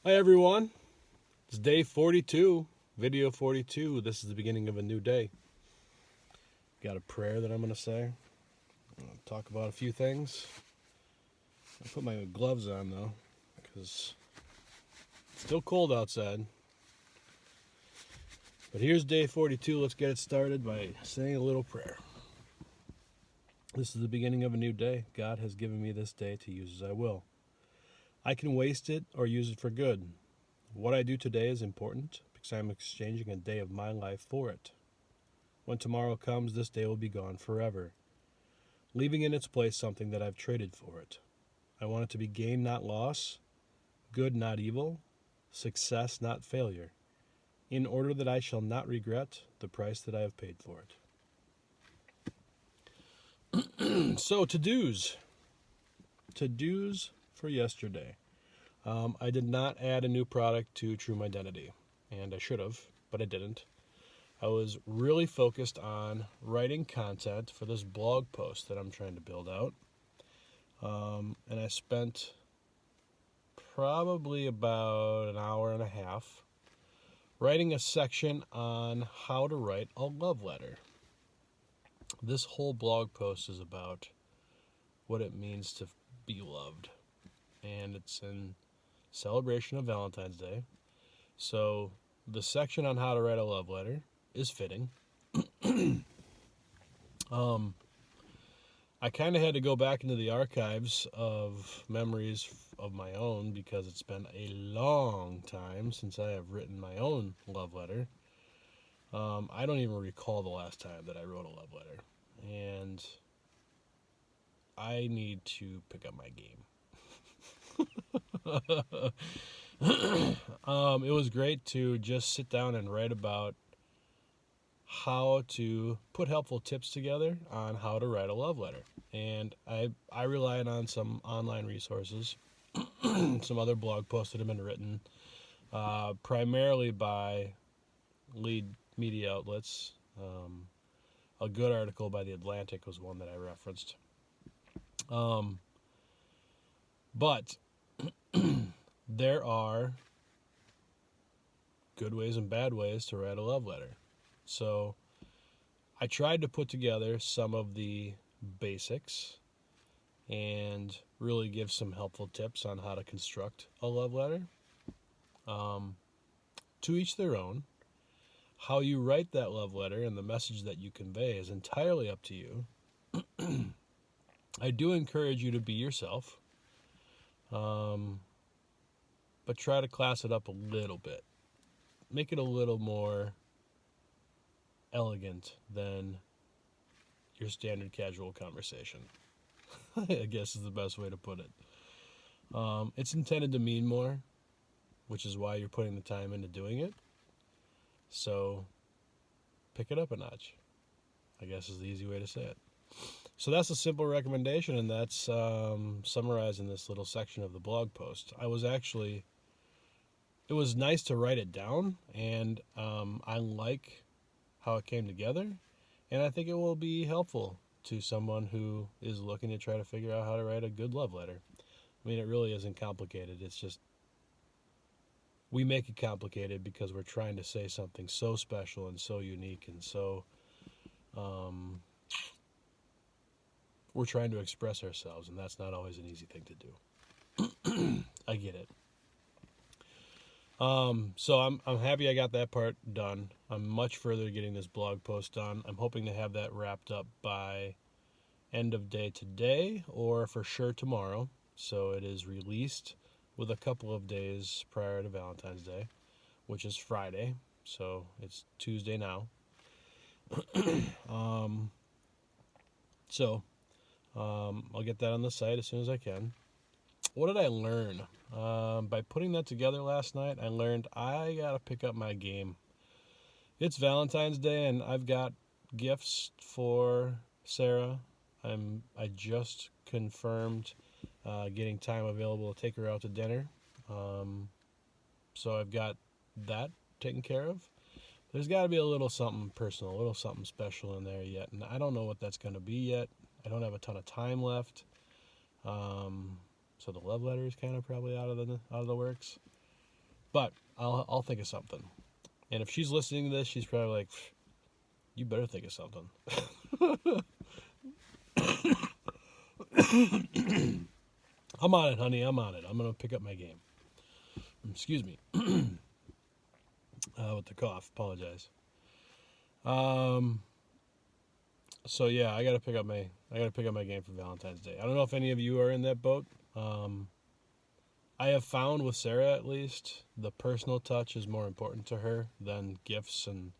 Hi everyone, it's day 42, video 42. This is the beginning of a new day. Got a prayer that I'm going to say. I'm going to talk about a few things. I put my gloves on though, because it's still cold outside. But here's day 42. Let's get it started by saying a little prayer. This is the beginning of a new day. God has given me this day to use as I will. I can waste it or use it for good. What I do today is important because I'm exchanging a day of my life for it. When tomorrow comes, this day will be gone forever, leaving in its place something that I've traded for it. I want it to be gain, not loss, good, not evil, success, not failure, in order that I shall not regret the price that I have paid for it. So, to-dos. To-dos for yesterday. I did not add a new product to True Mydentity, and I should have, but I didn't. I was really focused on writing content for this blog post that I'm trying to build out. And I spent probably about an hour and a half writing a section on how to write a love letter. This whole blog post is about what it means to be loved. And it's in celebration of Valentine's Day. So the section on how to write a love letter is fitting. I kind of had to go back into the archives of memories of my own because it's been a long time since I have written my own love letter. I don't even recall the last time that I wrote a love letter. And I need to pick up my game. It was great to just sit down and write about how to put helpful tips together on how to write a love letter. And I relied on some online resources, some other blog posts that have been written, primarily by lead media outlets. A good article by The Atlantic was one that I referenced. But there are good ways and bad ways to write a love letter. So I tried to put together some of the basics and really give some helpful tips on how to construct a love letter. To each their own. How you write that love letter and the message that you convey is entirely up to you. I do encourage you to be yourself, but try to class it up a little bit. Make it a little more elegant than your standard casual conversation. I guess is the best way to put it. It's intended to mean more, which is why you're putting the time into doing it. So pick it up a notch, I guess is the easy way to say it. So that's a simple recommendation, and that's summarizing this little section of the blog post. It was nice to write it down, and I like how it came together, and I think it will be helpful to someone who is looking to try to figure out how to write a good love letter. I mean, it really isn't complicated. It's just we make it complicated because we're trying to say something so special and so unique, and so we're trying to express ourselves, and that's not always an easy thing to do. I get it. So I'm happy I got that part done. I'm much further getting this blog post done. I'm hoping to have that wrapped up by end of day today or for sure tomorrow. So it is released with a couple of days prior to Valentine's Day, which is Friday. So it's Tuesday now. I'll get that on the site as soon as I can. What did I learn? By putting that together last night, I learned I gotta pick up my game. It's Valentine's Day, and I've got gifts for Sarah. I just confirmed getting time available to take her out to dinner. So I've got that taken care of. There's got to be a little something personal, a little something special in there yet, and I don't know what that's going to be yet. I don't have a ton of time left. So the love letter is kind of probably out of the works. But I'll think of something. And if she's listening to this, she's probably like, you better think of something. I'm on it, honey. I'm on it. I'm going to pick up my game. Excuse me. With the cough. Apologize. So yeah, I gotta pick up my game for Valentine's Day. I don't know if any of you are in that boat. I have found with Sarah, at least, the personal touch is more important to her than gifts and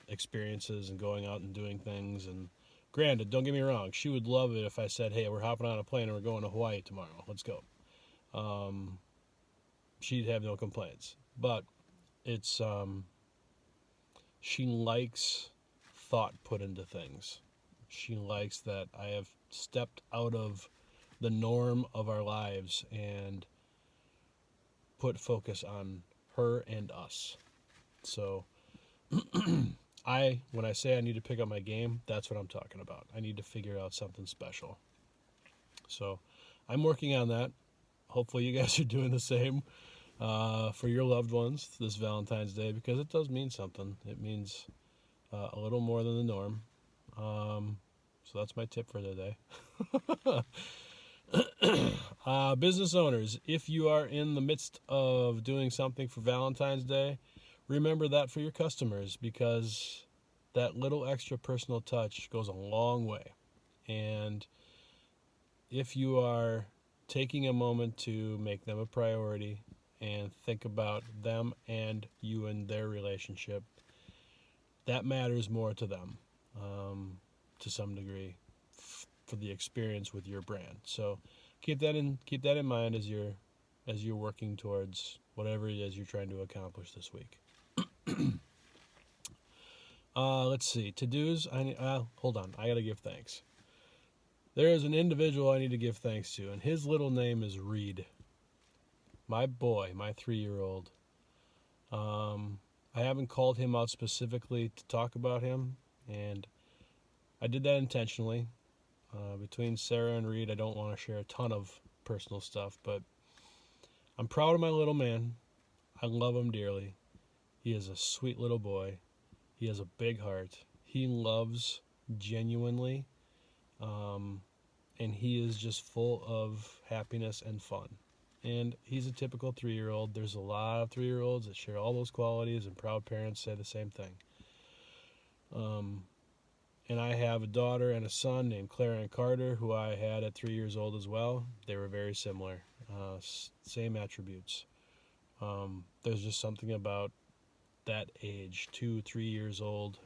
experiences and going out and doing things. And granted, don't get me wrong, she would love it if I said, "Hey, we're hopping on a plane and we're going to Hawaii tomorrow. Let's go." She'd have no complaints. But it's she likes thought put into things. She likes that I have stepped out of the norm of our lives and put focus on her and us. So when I say I need to pick up my game, that's what I'm talking about. I need to figure out something special. So I'm working on that. Hopefully you guys are doing the same for your loved ones this Valentine's Day, because it does mean something. It means a little more than the norm. So that's my tip for today. Business owners, if you are in the midst of doing something for Valentine's Day, remember that for your customers, because that little extra personal touch goes a long way. And if you are taking a moment to make them a priority and think about them and you and their relationship, that matters more to them to some degree for the experience with your brand. So keep that in mind as you're working towards whatever it is you're trying to accomplish this week. Let's see, to-dos. Hold on, I gotta give thanks. There is an individual I need to give thanks to, and his little name is Reid. My boy, my 3-year-old. I haven't called him out specifically to talk about him, and I did that intentionally. Between Sarah and Reid, I don't want to share a ton of personal stuff, but I'm proud of my little man. I love him dearly. He is a sweet little boy. He has a big heart. He loves genuinely, and he is just full of happiness and fun. And he's a typical 3-year-old. There's a lot of 3-year-olds that share all those qualities, and proud parents say the same thing. And I have a daughter and a son named Clara and Carter, who I had at 3 years old as well. They were very similar, same attributes. There's just something about that age, 2, 3 years old.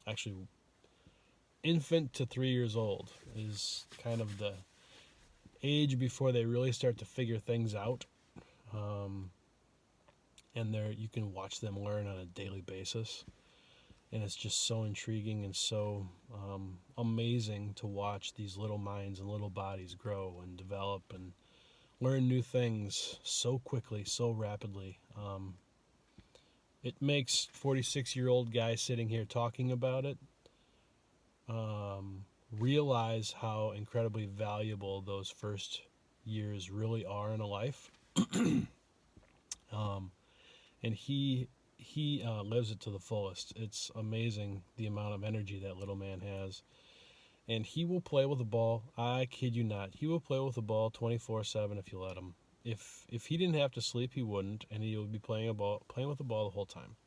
Actually, infant to 3 years old is kind of the age before they really start to figure things out. And you can watch them learn on a daily basis. And it's just so intriguing and so amazing to watch these little minds and little bodies grow and develop and learn new things so quickly, so rapidly. It makes 46-year-old guy sitting here talking about it realize how incredibly valuable those first years really are in a life. And he lives it to the fullest. It's amazing the amount of energy that little man has. And he will play with the ball. I kid you not. He will play with the ball 24/7 if you let him. If he didn't have to sleep, he wouldn't, and he would be playing with the ball the whole time.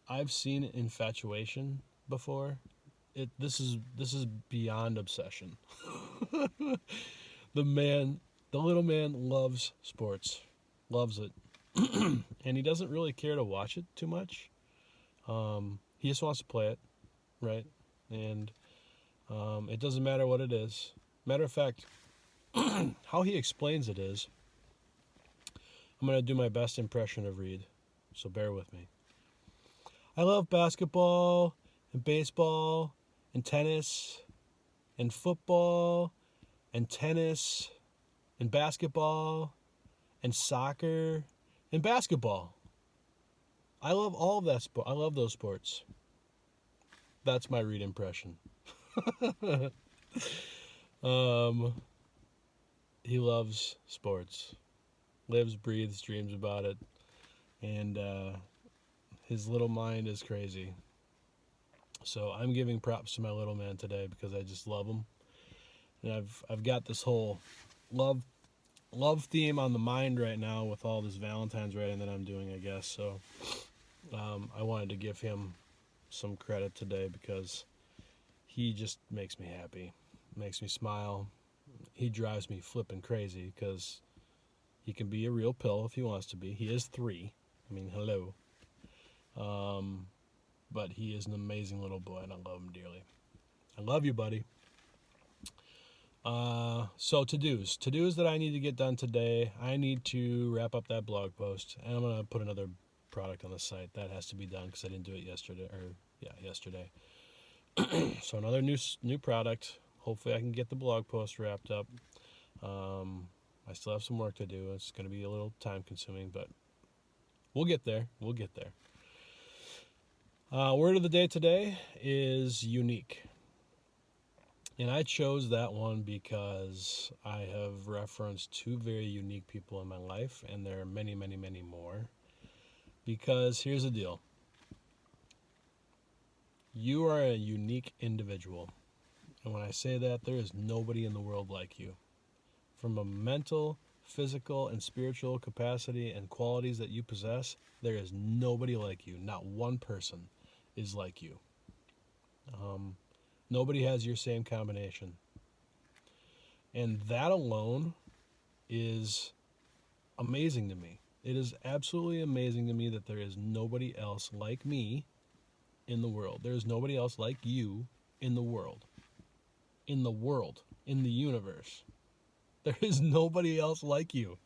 I've seen infatuation before. This is beyond obsession. The little man loves sports, loves it. And he doesn't really care to watch it too much. He just wants to play it, right? And it doesn't matter what it is. Matter of fact, how he explains it is, I'm going to do my best impression of Reid, so bear with me. I love basketball and baseball and tennis and football and tennis and basketball and soccer and basketball. I love all of that sport. I love those sports. That's my Reid impression. He loves sports. lives, breathes, dreams about it, and his little mind is crazy. So I'm giving props to my little man today because I just love him, and I've got this whole love theme on the mind right now with all this Valentine's writing that I'm doing, I guess. So I wanted to give him some credit today because he just makes me happy, makes me smile. He drives me flipping crazy because he can be a real pill if he wants to be. He is 3. I mean, hello. But he is an amazing little boy, and I love him dearly. I love you, buddy. So to-dos that I need to get done today. I need to wrap up that blog post, and I'm gonna put another product on the site. That has to be done because I didn't do it yesterday. Yesterday. So another new product. Hopefully I can get the blog post wrapped up. I still have some work to do. It's going to be a little time consuming, but we'll get there. We'll get there. Word of the day today is unique. And I chose that one because I have referenced 2 very unique people in my life, and there are many, many, many more. Because here's the deal. You are a unique individual. And when I say that, there is nobody in the world like you. From a mental, physical, and spiritual capacity and qualities that you possess, there is nobody like you. Not one person is like you. Nobody has your same combination. And that alone is amazing to me. It is absolutely amazing to me that there is nobody else like me in the world. There is nobody else like you in the world. In the world. In the universe. There is nobody else like you.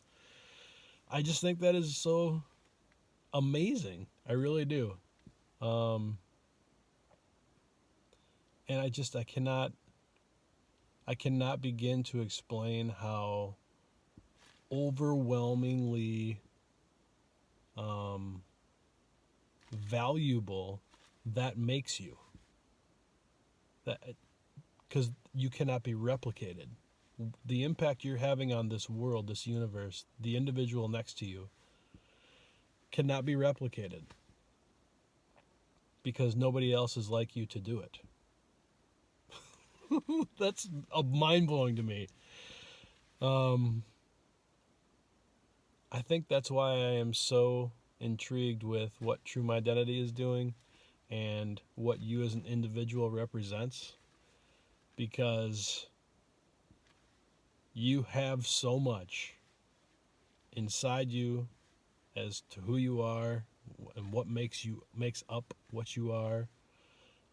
I just think that is so amazing. I really do. And I cannot begin to explain how overwhelmingly valuable that makes you. That because you cannot be replicated. The impact you're having on this world, this universe, the individual next to you cannot be replicated because nobody else is like you to do it. That's mind-blowing to me. I think that's why I am so intrigued with what True Mydentity is doing and what you as an individual represents, because you have so much inside you as to who you are and what makes up what you are.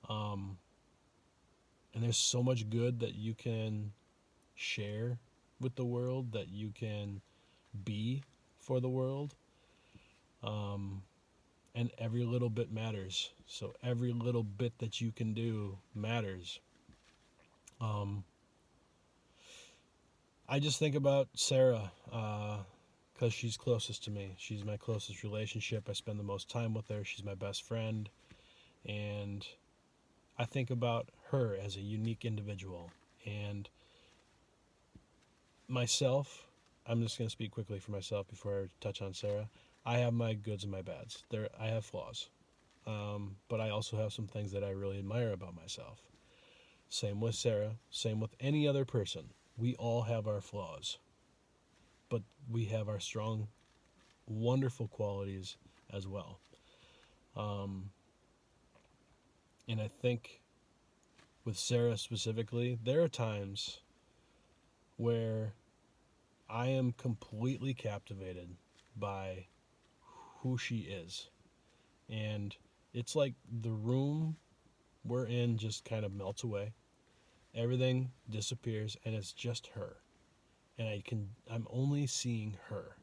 And there's so much good that you can share with the world, that you can be for the world. And every little bit matters. So every little bit that you can do matters. I just think about Sarah, because she's closest to me. She's my closest relationship. I spend the most time with her. She's my best friend. And I think about her as a unique individual. And myself, I'm just going to speak quickly for myself before I touch on Sarah. I have my goods and my bads. I have flaws. But I also have some things that I really admire about myself. Same with Sarah. Same with any other person. We all have our flaws. But we have our strong, wonderful qualities as well. And I think with Sarah specifically, there are times where I am completely captivated by who she is. And it's like the room we're in just kind of melts away. Everything disappears and it's just her. And I'm only seeing her.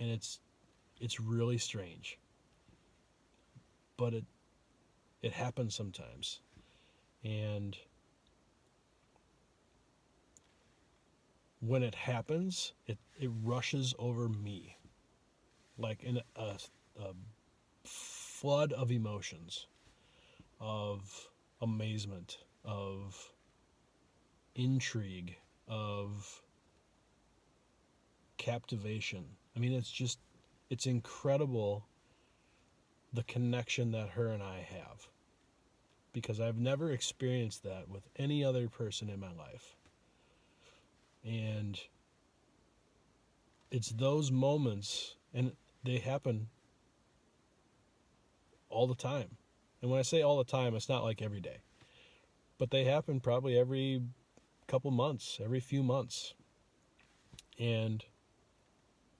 And it's really strange. But it happens sometimes. And when it happens, it rushes over me like in a flood of emotions, of amazement, of intrigue, of captivation. I mean, it's incredible the connection that her and I have, because I've never experienced that with any other person in my life. And it's those moments, and they happen all the time. And when I say all the time, it's not like every day, but they happen probably every couple months, every few months. And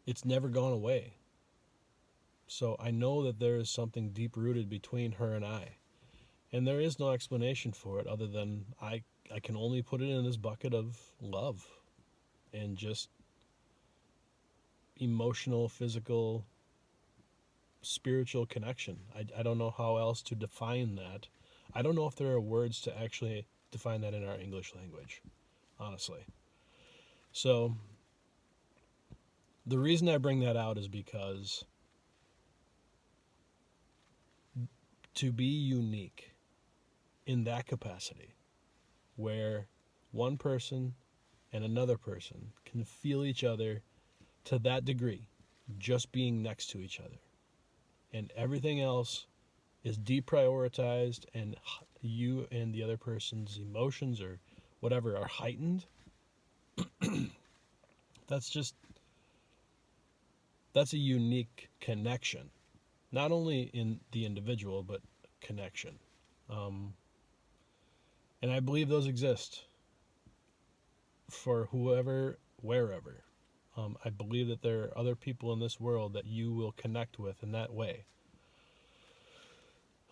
it's never gone away. So I know that there is something deep rooted between her and I. And there is no explanation for it other than I can only put it in this bucket of love and just emotional, physical, spiritual connection. I don't know how else to define that. I don't know if there are words to actually define that in our English language, honestly. So the reason I bring that out is because to be unique in that capacity, where one person and another person can feel each other to that degree, just being next to each other, and everything else is deprioritized, and you and the other person's emotions or whatever are heightened, that's a unique connection, not only in the individual, but connection. And I believe those exist for whoever, wherever. I believe that there are other people in this world that you will connect with in that way.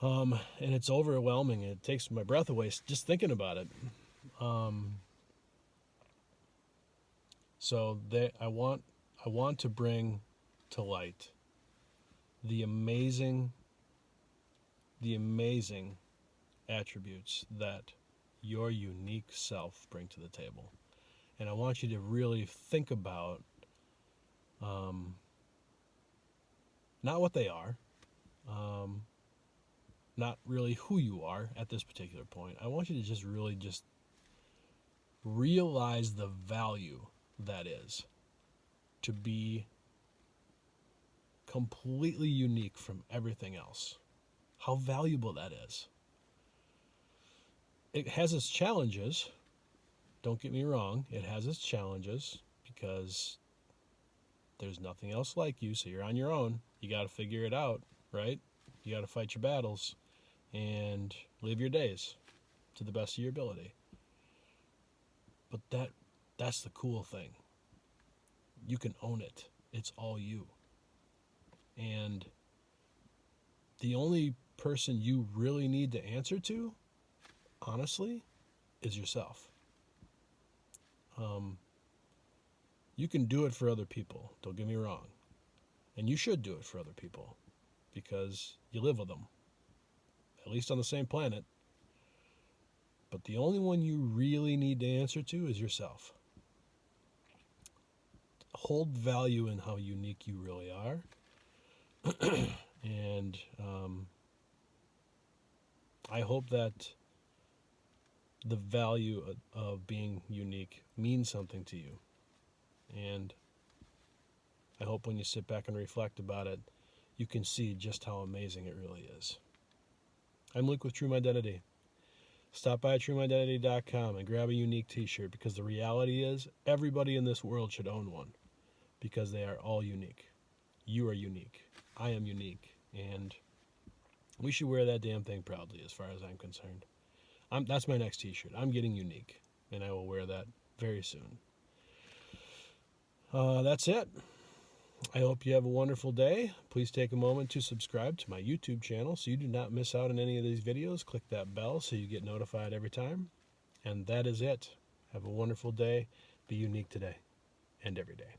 And it's overwhelming. It takes my breath away just thinking about it. So I want to bring to light the amazing attributes that your unique self bring to the table. And I want you to really think about not what they are, not really who you are at this particular point. I want you to just really realize the value that is to be completely unique from everything else. How valuable that is. It has its challenges. Don't get me wrong. It has its challenges because there's nothing else like you, so you're on your own. You got to figure it out, right? You got to fight your battles and live your days to the best of your ability. But that's the cool thing. You can own it. It's all you. And the only person you really need to answer to, honestly, is yourself. You can do it for other people, don't get me wrong. And you should do it for other people because you live with them, at least on the same planet. But the only one you really need to answer to is yourself. Hold value in how unique you really are. And I hope that the value of being unique means something to you. And I hope when you sit back and reflect about it, you can see just how amazing it really is. I'm Luke with True Mydentity. Stop by TrueMydentity.com and grab a unique t-shirt, because the reality is everybody in this world should own one, because they are all unique. You are unique. I am unique. And we should wear that damn thing proudly as far as I'm concerned. That's my next t-shirt. I'm getting unique, and I will wear that very soon. That's it. I hope you have a wonderful day. Please take a moment to subscribe to my YouTube channel so you do not miss out on any of these videos. Click that bell so you get notified every time. And that is it. Have a wonderful day. Be unique today and every day.